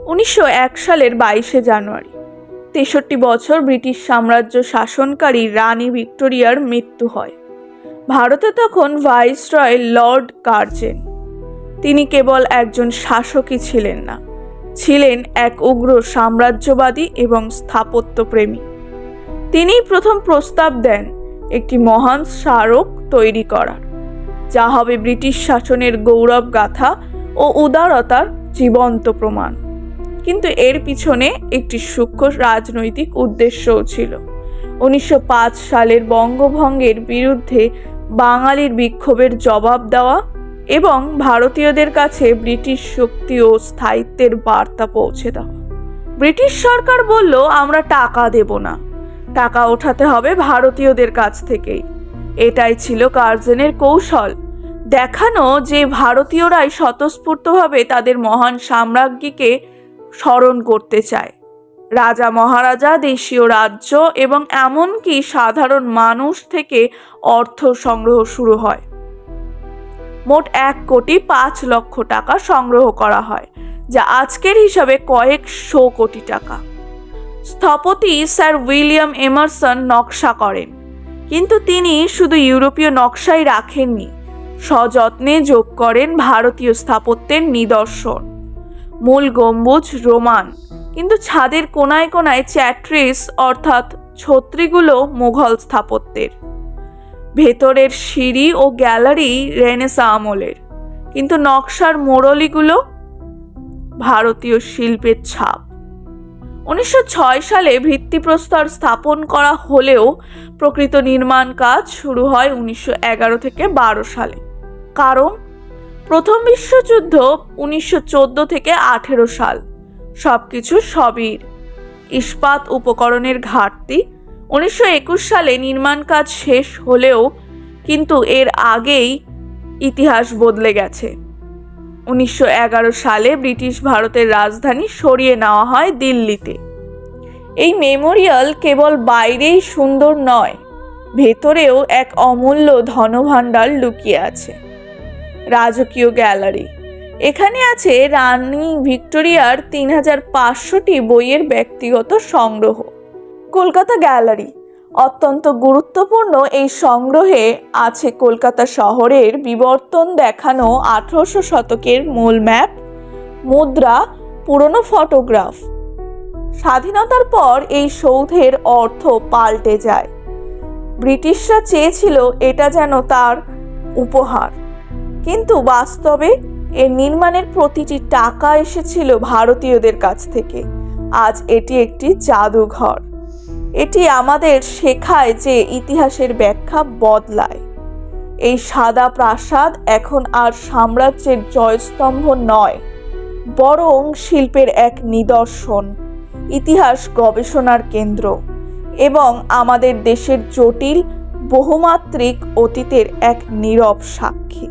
1901 সালের 22শে জানুয়ারি 63 বছর ব্রিটিশ সাম্রাজ্য শাসনকারী রানী ভিক্টোরিয়ার মৃত্যু হয়। ভারতে তখন ভাইসরয় লর্ড কার্জন। তিনি কেবল একজন শাসকই ছিলেন না, ছিলেন এক উগ্র সাম্রাজ্যবাদী এবং স্থাপত্যপ্রেমী। তিনি প্রথম প্রস্তাব দেন একটি মহান স্মারক তৈরি করার, যা হবে ব্রিটিশ শাসনের গৌরব গাথা ও উদারতার জীবন্ত প্রমাণ। কিন্তু এর পিছনে একটি সূক্ষ্ম রাজনৈতিক উদ্দেশ্যও ছিল। 1905 সালের বঙ্গভঙ্গের বিরুদ্ধে বাঙালির বিক্ষোভের জবাব দেওয়া এবং ভারতীয়দের কাছে ব্রিটিশ শক্তি ও স্থায়িত্বের বার্তা পৌঁছে দেওয়া। ব্রিটিশ সরকার বলল, আমরা টাকা দেব না, টাকা ওঠাতে হবে ভারতীয়দের কাছ থেকেই। এটাই ছিল কার্জনের কৌশল, দেখানো যে ভারতীয়রাই স্বতঃস্ফূর্তভাবে তাদের মহান সাম্রাজ্ঞীকে স্মরণ করতে চায়। রাজা মহারাজা, দেশীয় রাজ্য এবং এমনকি সাধারণ মানুষ থেকে অর্থ সংগ্রহ শুরু হয়। মোট 1,05,00,000 টাকা সংগ্রহ করা হয়, যা আজকের হিসাবে কয়েকশো কোটি টাকা। স্থপতি স্যার উইলিয়াম এমারসন নকশা করেন, কিন্তু তিনি শুধু ইউরোপীয় নকশাই রাখেননি, সযত্নে যোগ করেন ভারতীয় স্থাপত্যের নিদর্শন। মূল গম্বুজ রোমান, কিন্তু ছাদের কোনায় কোনায় চ্যাট্রিস অর্থাৎ ছত্রিগুলো মুঘল স্থাপত্যের। ভেতরের সিঁড়ি ও গ্যালারি রেনেসাঁ আমলের, কিন্তু নকশার মোড়লিগুলো ভারতীয় শিল্পের ছাপ। 1906 সালে ভিত্তিপ্রস্তর স্থাপন করা হলেও প্রকৃত নির্মাণ কাজ শুরু হয় 1911 থেকে 12 সালে। কারণ প্রথম বিশ্বযুদ্ধ 1914 থেকে 18 সাল, সবকিছু সবই ইস্পাত উপকরণের ঘাটতি। 1921 সালে নির্মাণ কাজ শেষ হলেও কিন্তু এর আগেই ইতিহাস বদলে গেছে। 1911 সালে ব্রিটিশ ভারতের রাজধানী সরিয়ে নেওয়া হয় দিল্লিতে। এই মেমোরিয়াল কেবল বাইরেই সুন্দর নয়, ভেতরেও এক অমূল্য ধনভাণ্ডার লুকিয়ে আছে। রাজকীয় গ্যালারি, এখানে আছে রানী ভিক্টোরিয়ার 3500টি বইয়ের ব্যক্তিগত সংগ্রহ। কলকাতা গ্যালারি, অত্যন্ত গুরুত্বপূর্ণ এই সংগ্রহে আছে কলকাতা শহরের বিবর্তন দেখানো 1800 শতকের মূল ম্যাপ, মুদ্রা, পুরনো ফটোগ্রাফ। স্বাধীনতার পর এই সৌধের অর্থ পাল্টে যায়। ব্রিটিশরা চেয়েছিল এটা যেন তার উপহার, কিন্তু বাস্তবে এর নির্মাণের প্রতিটি টাকা এসেছিল ভারতীয়দের কাছ থেকে। আজ এটি একটি জাদুঘর। এটি আমাদের শেখায় যে ইতিহাসের ব্যাখ্যা বদলায়। এই সাদা প্রাসাদ এখন আর সাম্রাজ্যের জয়স্তম্ভ নয়, বরং শিল্পের এক নিদর্শন, ইতিহাস গবেষণার কেন্দ্র এবং আমাদের দেশের জটিল বহুমাত্রিক অতীতের এক নীরব সাক্ষী।